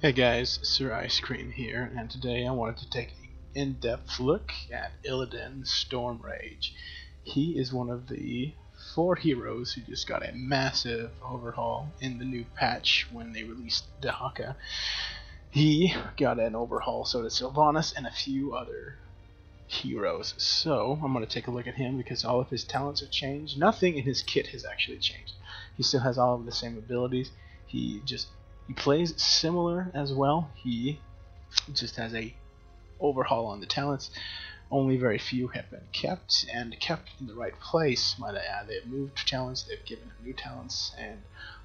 Hey guys, Sir Ice Cream here, and today I wanted to take an in-depth look at Illidan Stormrage. He is one of the 4 heroes who just got a massive overhaul in the new patch when they released Dahaka. He got an overhaul, so did Sylvanas and a few other heroes. So I'm going to take a look at him because all of his talents have changed. Nothing in his kit has actually changed. He still has all of the same abilities. He plays similar as well. He just has a overhaul on the talents. Only very few have been kept, and kept in the right place, might I add. They've moved talents, they've given him new talents, and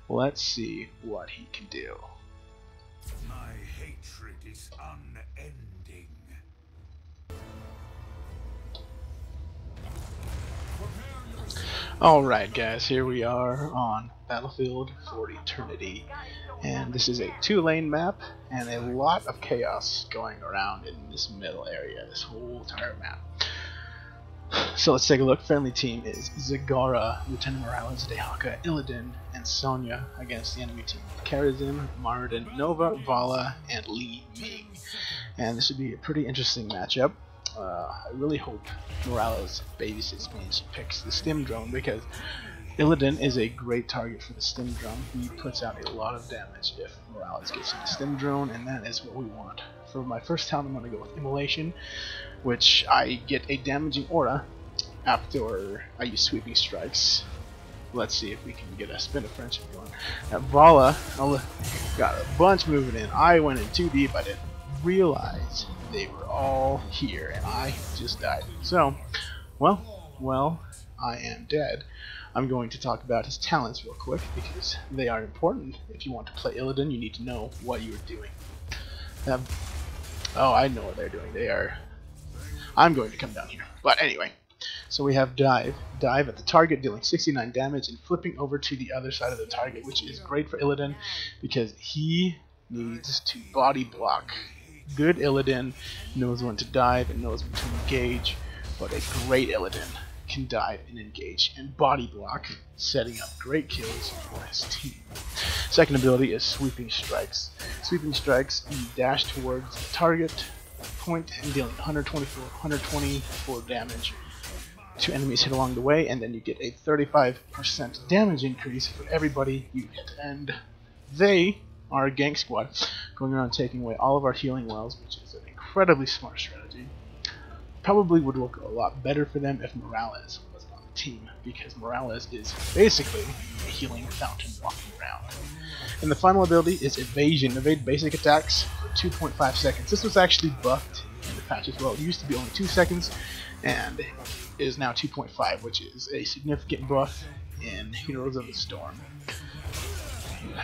let's see what he can do. My hatred is unending. Alright guys, here we are on Battlefield for Eternity, and this is a 2-lane map and a lot of chaos going around in this middle area, this whole entire map. So let's take a look. Friendly team is Zagara, Lieutenant Morales, Dahaka, Illidan, and Sonya against the enemy team. Karazim, Marden, Nova, Vala, and Li Ming. And this should be a pretty interesting matchup. I really hope Morales babysits me and she picks the stim drone, because Illidan is a great target for the stim drone. He puts out a lot of damage if Morales gets in the stim drone, and that is what we want. For my first talent, I'm going to go with Immolation, which I get a damaging aura after I use sweeping strikes. Let's see if we can get a spin of friendship going. Now, Vala got a bunch moving in. I went in too deep. I didn't realize they were all here, and I just died. So, well, I am dead. I'm going to talk about his talents real quick, because they are important. If you want to play Illidan, you need to know what you're doing. Oh, I know what they're doing. I'm going to come down here. But anyway, so we have Dive. Dive at the target, dealing 69 damage and flipping over to the other side of the target, which is great for Illidan, because he needs to body block. Good Illidan knows when to dive and knows when to engage, but a great Illidan can dive and engage and body block, setting up great kills for his team. Second ability is Sweeping Strikes. Sweeping Strikes, you dash towards the target point and dealing 124 damage to enemies hit along the way, and then you get a 35% damage increase for everybody you hit. And they are a gank squad going around taking away all of our healing wells, which is an incredibly smart strategy. Probably would work a lot better for them if Morales was on the team, because Morales is basically a healing fountain walking around. And the final ability is Evasion. Evade basic attacks for 2.5 seconds. This was actually buffed in the patch as well. It used to be only 2 seconds, and is now 2.5, which is a significant buff in Heroes of the Storm.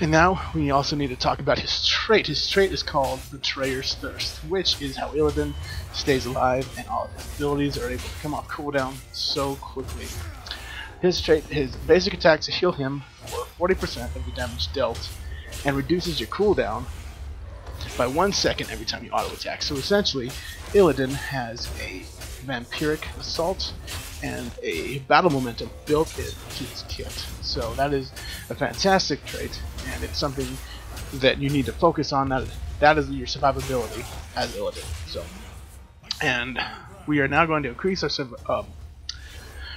And now we also need to talk about his trait. His trait is called Betrayer's Thirst, which is how Illidan stays alive, and all of his abilities are able to come off cooldown so quickly. His trait, his basic attacks heal him for 40% of the damage dealt, and reduces your cooldown by 1 second every time you auto attack. So essentially, Illidan has a vampiric assault and a battle momentum built into his kit. So that is a fantastic trait, and it's something that you need to focus on. That is your survivability as Illidan. So, and we are now going to increase our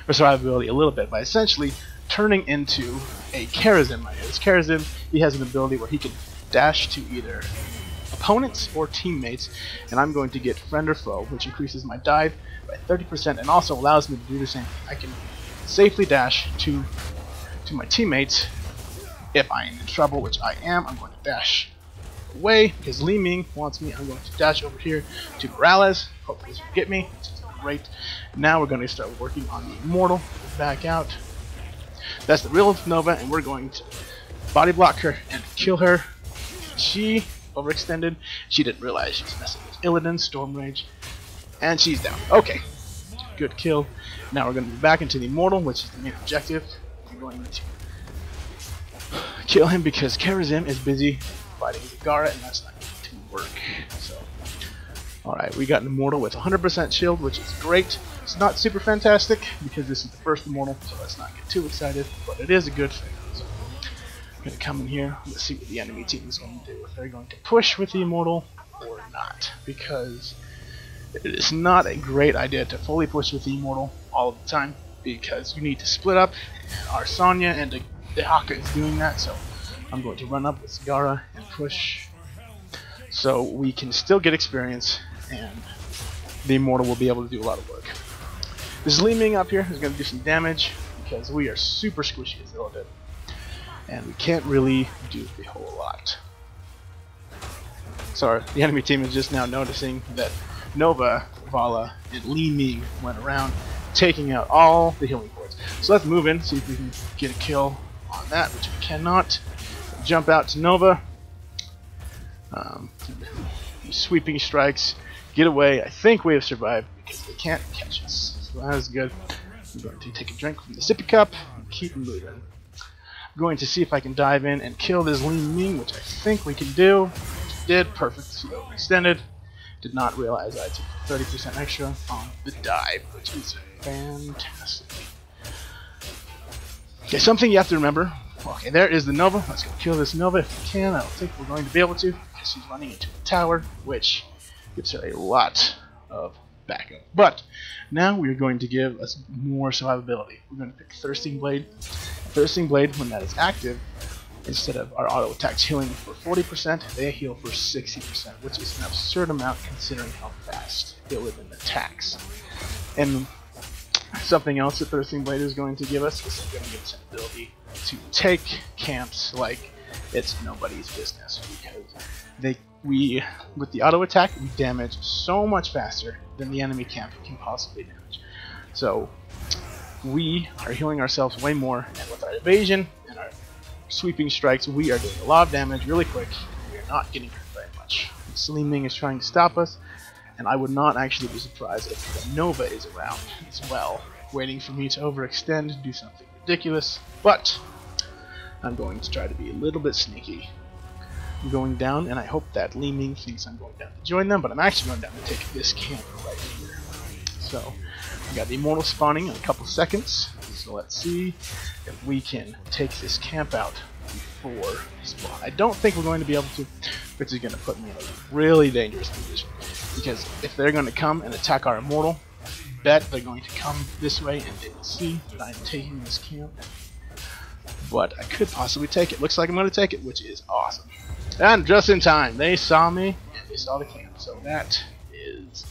survivability a little bit by essentially turning into a Karazim. This Karazim, he has an ability where he can dash to either opponents or teammates, and I'm going to get Friend or Foe, which increases my dive by 30% and also allows me to do the same thing. I can safely dash to my teammates if I am in trouble, which I am. I'm going to dash away because Li Ming wants me. I'm going to dash over here to Morales. Hopefully this will get me. This is great. Now we're going to start working on the Immortal. Back out. That's the real Nova, and we're going to body block her and kill her. She overextended. She didn't realize she was messing with Illidan Stormrage, and she's down. Okay, good kill. Now we're going to be back into the Immortal, which is the main objective. We're going to kill him because Karazim is busy fighting Zagara, and that's not going to work. So, alright, we got an Immortal with 100% shield, which is great. It's not super fantastic because this is the first Immortal, so let's not get too excited, but it is a good thing. So, gonna come in here. Let's see what the enemy team is going to do. If they're going to push with the Immortal or not, because it is not a great idea to fully push with the Immortal all of the time, because you need to split up. And our Sonya and the Haka is doing that, so I'm going to run up with Sigara and push, so we can still get experience, and the Immortal will be able to do a lot of work. This Li Ming up here is going to do some damage, because we are super squishy as Illidan, and we can't really do a whole lot. So the enemy team is just now noticing that Nova, Vala, and Li Ming went around taking out all the healing boards. So let's move in, see if we can get a kill on that, which we cannot. Jump out to Nova. Sweeping strikes. Get away. I think we have survived because they can't catch us. So that is good. I'm going to take a drink from the sippy cup and keep moving. I'm going to see if I can dive in and kill this Li Ming, which I think we can do. Did. Perfect. So extended. Did not realize I took 30% extra on the dive, which is fantastic. Okay, something you have to remember. Okay, there is the Nova. Let's go kill this Nova if we can. I don't think we're going to be able to, because she's running into a tower, which gives her a lot of backup. But now we're going to give us more survivability. We're going to pick Thirsting Blade. Thirsting Blade, when that is active, instead of our auto attacks healing for 40%, they heal for 60%, which is an absurd amount considering how fast Illidan attacks. And something else that Thirsting Blade is going to give us is going to give us an ability to take camps like it's nobody's business, because with the auto attack we damage so much faster than the enemy camp can possibly damage. So we are healing ourselves way more, and with our evasion and our sweeping strikes we are doing a lot of damage really quick. We are not getting hurt very much. Li Ming is trying to stop us, and I would not actually be surprised if the Nova is around as well, waiting for me to overextend, do something ridiculous. But I'm going to try to be a little bit sneaky. I'm going down, and I hope that Li Ming thinks I'm going down to join them, but I'm actually going down to take this camp right here. So we got the Immortal spawning in a couple seconds, so let's see if we can take this camp out before spawn. I don't think we're going to be able to, which is going to put me in a really dangerous position, because if they're going to come and attack our Immortal, I bet they're going to come this way and they will see that I'm taking this camp. But I could possibly take it. Looks like I'm going to take it, which is awesome. And just in time, they saw me and they saw the camp. So that is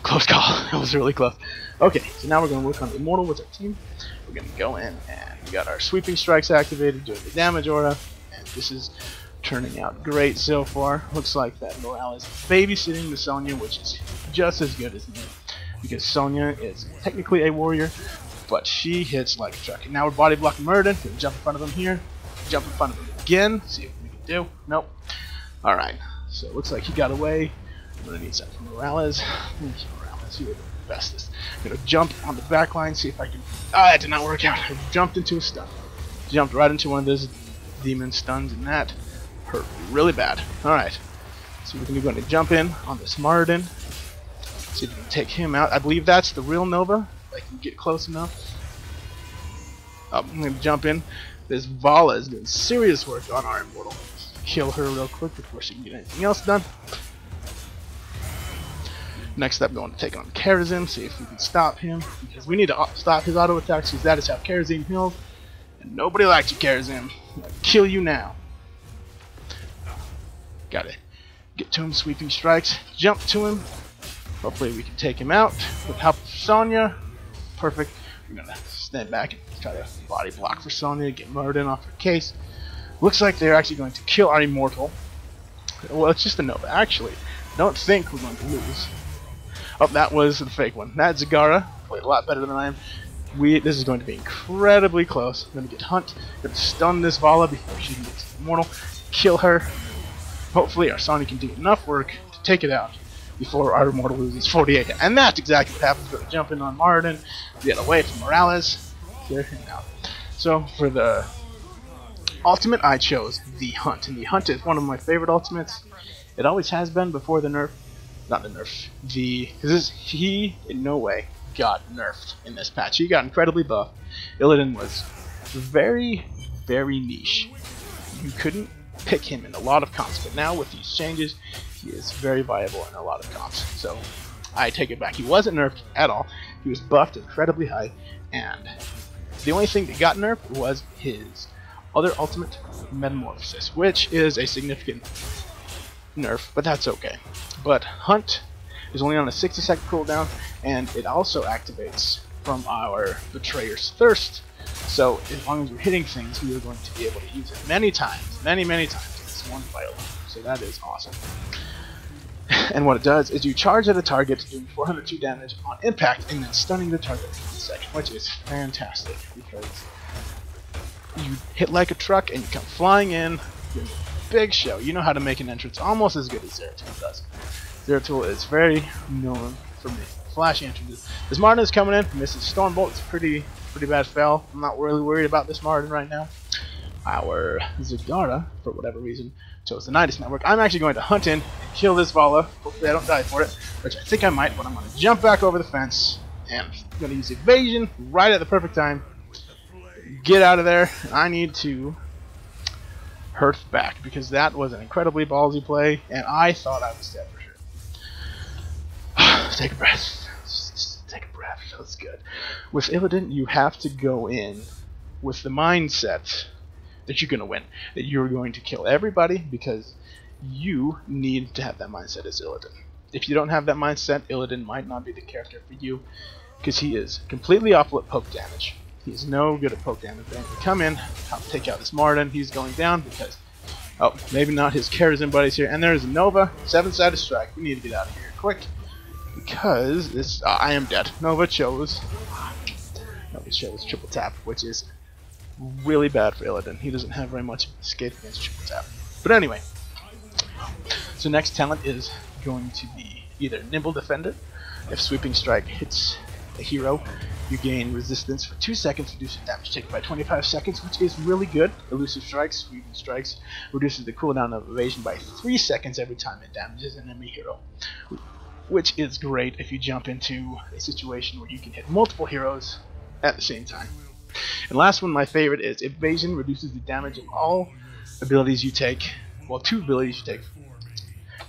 close call. That was really close. Okay, so now we're going to work on the Immortal with our team. We're going to go in and we got our sweeping strikes activated, doing the damage aura, and this is turning out great so far. Looks like that Morale is babysitting the Sonya, which is just as good as me, because Sonya is technically a warrior, but she hits like a truck. And now we're body blocking Muradin. We're gonna jump in front of him here, jump in front of him again, see what we can do. Nope. Alright, so it looks like he got away. I'm gonna need something from Morales. Morales, you are the bestest. I'm gonna jump on the back line, see if I can. Ah, that did not work out. I jumped into a stun. Jumped right into one of those demon stuns, and that hurt really bad. Alright, so we're going to jump in on this Muradin, see if we can take him out. I believe that's the real Nova. I can get close enough. Oh, I'm going to jump in. This Vala is doing serious work on our Immortal. Kill her real quick before she can get anything else done. Next up, going to take on Karazim, see if we can stop him, because we need to stop his auto attacks, because that is how Karazim heals. And nobody likes you, Karazim. I'm going to kill you now. Gotta get to him, sweeping strikes, jump to him. Hopefully we can take him out with help of Sonya. Perfect. We're gonna stand back and try to body block for Sonya, get Muradin off her case. Looks like they're actually going to kill our Immortal. Well, it's just a Nova, actually. Don't think we're going to lose. Oh, that was the fake one. That Zagara played a lot better than I am. This is going to be incredibly close. I'm gonna get Hunt, gonna stun this Vala before she can get to the Immortal, kill her. Hopefully our Sonya can do enough work to take it out before our Immortal loses 48. And that's exactly what happens. We're going to jump in on Muradin, get away from Morales, clear him out. So for the ultimate, I chose the Hunt. And the Hunt is one of my favorite ultimates. It always has been before the nerf. Not the nerf. Because he in no way got nerfed in this patch. He got incredibly buffed. Illidan was very very niche. You couldn't pick him in a lot of comps, but now with these changes, he is very viable in a lot of comps. So I take it back. He wasn't nerfed at all. He was buffed incredibly high, and the only thing that got nerfed was his other ultimate, Metamorphosis, which is a significant nerf, but that's okay. But Hunt is only on a 60-second cooldown, and it also activates from our Betrayer's Thirst. So as long as we're hitting things, we are going to be able to use it many times, many times in this one fight alone. So that is awesome. And what it does is you charge at a target, doing 402 damage on impact, and then stunning the target for 1 second, which is fantastic because you hit like a truck and you come flying in. Big show. You know how to make an entrance almost as good as Zeratul does. Zeratul is very known for making flashy entrances. This Martin is coming in, misses Stormbolt. It's pretty bad fail. I'm not really worried about this Martin right now. Our Zagara, for whatever reason, chose the Nidus Network. I'm actually going to hunt in and kill this Vala. Hopefully I don't die for it, which I think I might, but I'm going to jump back over the fence, and I'm going to use evasion right at the perfect time. Get out of there. I need to hurt back, because that was an incredibly ballsy play, and I thought I was dead for sure. Take a breath. Just take a breath. That's good. With Illidan, you have to go in with the mindset that you're going to win, that you're going to kill everybody, because you need to have that mindset as Illidan. If you don't have that mindset, Illidan might not be the character for you, because he is completely awful at poke damage. He's no good at poke damage. But anyway, come in, I'll take out this Martin. He's going down because, oh, maybe not his Karazhan buddies here. And there's Nova, 7-sided strike. We need to get out of here quick, because this I am dead. Nova chose triple tap, which is really bad for Illidan. He doesn't have very much escape against triple tap. But anyway, so next talent is going to be either Nimble Defender. If Sweeping Strike hits a hero, you gain resistance for 2 seconds, reduces damage taken by 25 seconds, which is really good. Elusive Strikes, Sweeping Strikes, reduces the cooldown of evasion by 3 seconds every time it damages an enemy hero, which is great if you jump into a situation where you can hit multiple heroes at the same time. And last one, my favorite, is Evasion reduces the damage of all abilities you take, well, 2 abilities you take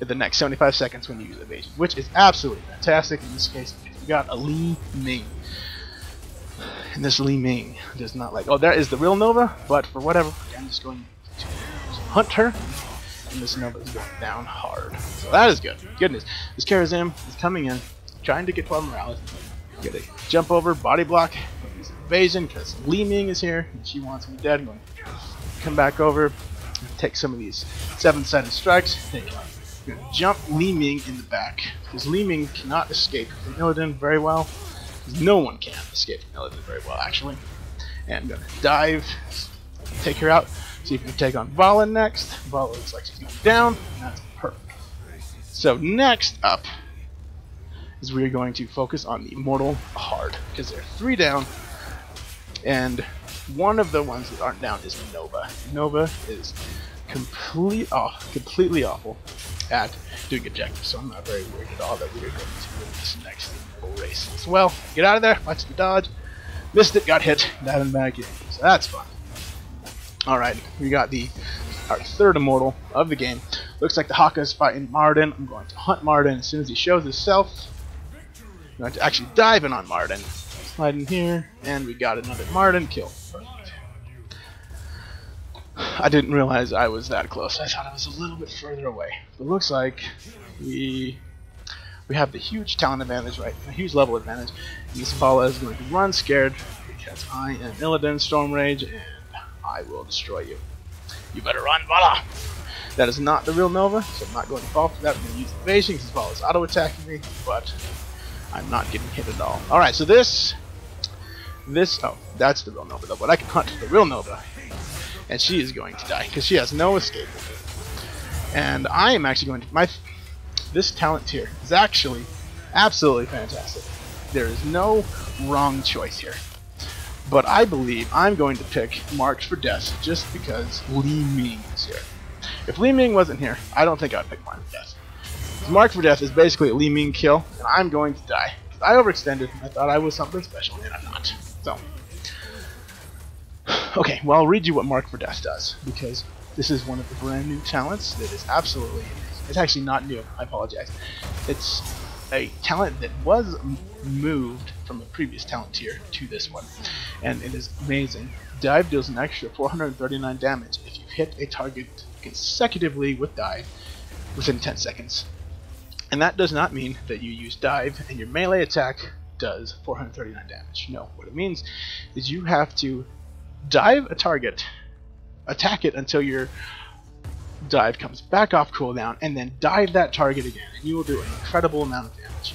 in the next 75 seconds when you use Evasion, which is absolutely fantastic in this case. We got a Li Ming. And this Li Ming does not like... Oh, that is the real Nova, but for whatever, I'm just going to hunt her, and this Nova is going down hard. So that is good. Goodness. This Karazhan is coming in, trying to get 12 Morales. You gotta jump over, body block, use evasion, because Li Ming is here, and she wants me dead. I'm going to come back over, take some of these 7-sided strikes, I'm going to jump Li Ming in the back, because Li Ming cannot escape from Illidan very well. No one can escape from Illidan very well, actually. And I'm going to dive, take her out, see if we can take on Vala next. Vala looks like she's going down, and that's perfect. So next up is we're going to focus on the Immortal Hard, because they're 3 down, and one of the ones that aren't down is Nova. Nova is completely awful at doing objectives, so I'm not very worried at all that we are going to win this next race as well. Get out of there, watch the dodge, missed it, got hit, diving back in, so that's fun. Alright, we got our 3rd Immortal of the game. Looks like the Haka is fighting Martin. I'm going to hunt Martin as soon as he shows himself. I'm going to actually dive in on Martin. Slide in here, and we got another Martin kill. Perfect. I didn't realize I was that close. I thought I was a little bit further away. But it looks like we have the huge talent advantage, right? A huge level advantage. And this Vala is going to run scared, because I am Illidan Stormrage, and I will destroy you. You better run, Vala! That is not the real Nova, so I'm not going to fall for that. I'm going to use evasion because Vala is auto-attacking me, but I'm not getting hit at all. Alright, so this, oh, that's the real Nova though, but I can hunt the real Nova, and she is going to die, because she has no escape. And I am actually going to, this talent tier is actually absolutely fantastic. There is no wrong choice here. But I believe I'm going to pick Marked for Death just because Li Ming is here. If Li Ming wasn't here, I don't think I'd pick Marked for Death. Marked for Death is basically a Li Ming kill, and I'm going to die. I overextended, and I thought I was something special, and I'm not. So, Okay, well, I'll read you what Mark for Death does, because this is one of the brand new talents that is absolutely amazing. It's actually not new, I apologize. It's a talent that was moved from a previous talent tier to this one, and it is amazing. Dive deals an extra 439 damage if you hit a target consecutively with dive within 10 seconds. And that does not mean that you use dive and your melee attack does 439 damage. No, what it means is you have to dive a target, attack it until your dive comes back off cooldown, and then dive that target again, and you will do an incredible amount of damage.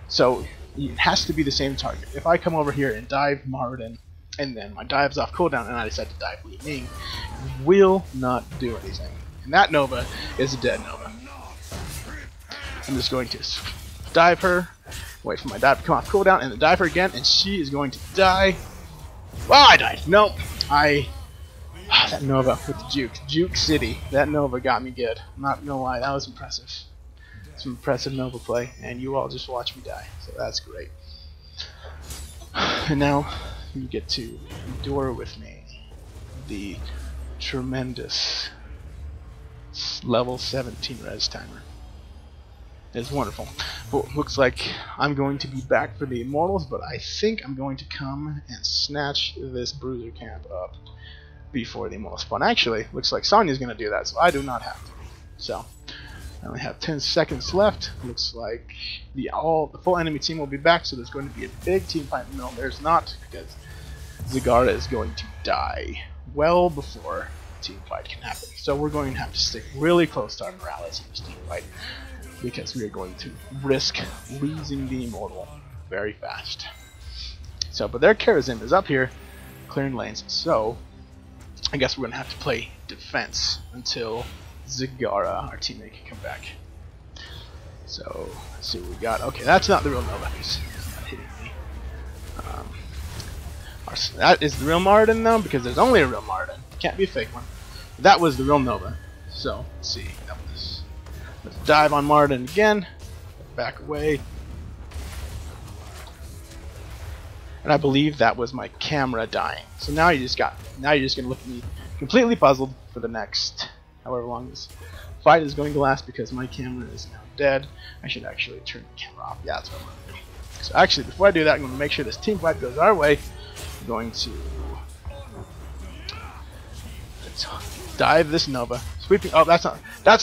So it has to be the same target. If I come over here and dive Marden, and then my dive's off cooldown, and I decide to dive Li Ming, it will not do anything. And that Nova is a dead Nova. I'm just going to dive her, wait for my dive to come off cooldown, and then dive her again, and she is going to die. Well, I died. Nope. That Nova with the juke. Juke City. That Nova got me good. I'm not gonna lie, that was impressive. Some impressive Nova play, and you all just watch me die. So that's great. And now you get to endure with me the tremendous level 17 res timer. It's wonderful. But looks like I'm going to be back for the Immortals, but I think I'm going to come and snatch this Bruiser camp up before the Immortals spawn. Actually, looks like Sonya's going to do that, so I do not have to. So, I only have 10 seconds left. Looks like the full enemy team will be back, so there's going to be a big team fight in the middle. There's not, because Zagara is going to die well before the team fight can happen. So we're going to have to stick really close to our Morales in this team fight, because we are going to risk losing the Immortal very fast. So, but their Karazim is up here clearing lanes, so I guess we're going to have to play defense until Zagara, our teammate, can come back. So, let's see what we got. Okay, that's not the real Nova. He's not hitting me. That is the real Marden, though, because there's only a real Marden. Can't be a fake one. That was the real Nova. So, let's see. Let's dive on Marden again. Back away. And I believe that was my camera dying. So now you're just gonna look at me completely puzzled for the next however long this fight is going to last, because my camera is now dead. I should actually turn the camera off. Yeah, that's what I'm gonna do. So actually, before I do that, I'm gonna make sure this team fight goes our way. I'm going to dive this Nova. Sweeping. Oh, that's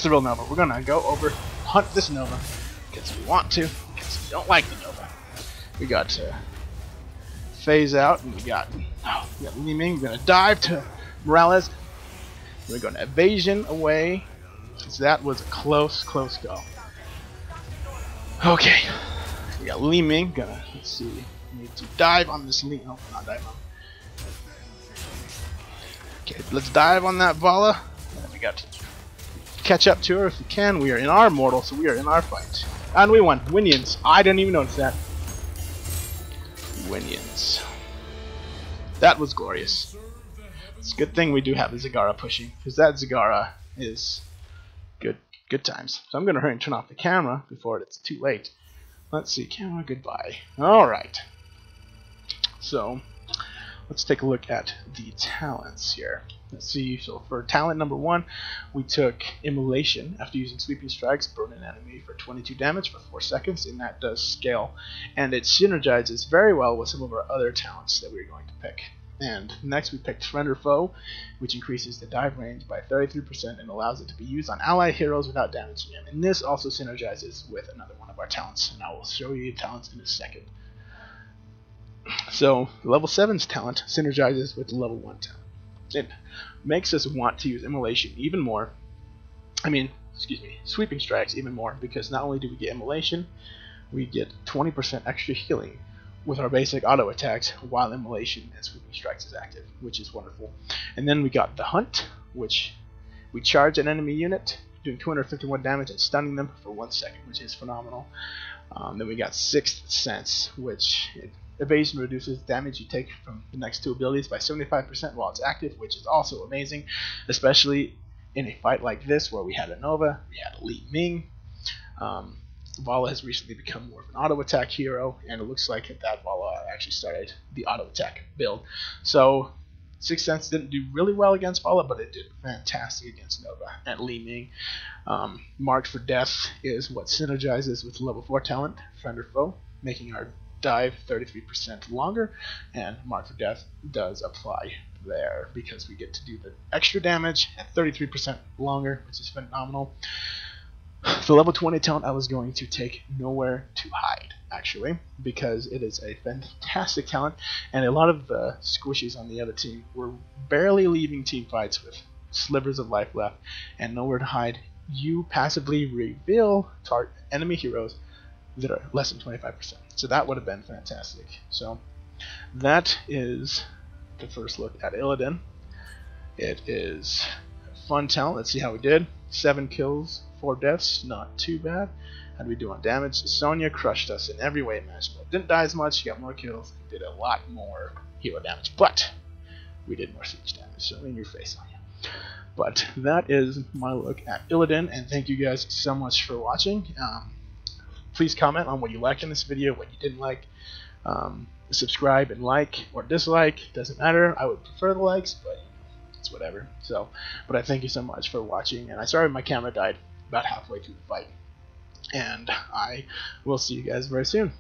the real Nova. We're gonna go over, hunt this Nova because we want to, because we don't like the Nova. We got to phase out, and we got Li Ming. We're gonna dive to Morales. We're gonna evasion away. So that was a close go. Okay, we got Li Ming. Let's see. We need to dive on this Li. Oh, not dive on. Okay, let's dive on that Vala. And we got to catch up to her if we can. We are in our mortal, so we are in our fight. And we won. Winions. I didn't even notice that. Winions. That was glorious. It's a good thing we do have the Zagara pushing, because that Zagara is good times. So I'm going to hurry and turn off the camera before it's too late. Let's see. Camera, goodbye. Alright. So, let's take a look at the talents here. Let's see, so for talent number 1, we took Immolation. After using Sweeping Strikes, burn an enemy for 22 damage for 4 seconds, and that does scale. And it synergizes very well with some of our other talents that we're going to pick. And next we picked Friend or Foe, which increases the dive range by 33% and allows it to be used on allied heroes without damaging them. And this also synergizes with another one of our talents, and I will show you the talents in a second. So, level 7's talent synergizes with the level 1 talent. It makes us want to use Immolation even more. Sweeping Strikes even more, because not only do we get Immolation, we get 20% extra healing with our basic auto attacks while Immolation and Sweeping Strikes is active, which is wonderful. And then we got the Hunt, which we charge an enemy unit, doing 251 damage and stunning them for 1 second, which is phenomenal. Then we got Sixth Sense, which evasion reduces damage you take from the next 2 abilities by 75% while it's active, which is also amazing, especially in a fight like this where we had a Nova, we had a Li Ming. Vala has recently become more of an auto attack hero, and it looks like that Vala actually started the auto attack build. So Sixth Sense didn't do really well against Paula, but it did fantastic against Nova and Li Ming. Marked for Death is what synergizes with level 4 talent, friend or foe, making our dive 33% longer, and Mark for Death does apply there because we get to do the extra damage at 33% longer, which is phenomenal. The level 20 talent I was going to take Nowhere to Hide, actually, because it is a fantastic talent, and a lot of the squishies on the other team were barely leaving team fights with slivers of life left, and Nowhere to Hide, you passively reveal enemy heroes that are less than 25%. So that would have been fantastic. So that is the first look at Illidan. It is a fun talent. Let's see how we did. 7 kills, 4 deaths, not too bad. How do we do on damage? Sonya crushed us in every way imaginable. Didn't die as much, got more kills, did a lot more hero damage, but we did more siege damage, so in your face, Sonya. But that is my look at Illidan, and thank you guys so much for watching. Please comment on what you liked in this video, what you didn't like. Subscribe and like or dislike, doesn't matter. I would prefer the likes, but it's whatever. So, but I thank you so much for watching, and I sorry my camera died about halfway through the fight. And I will see you guys very soon.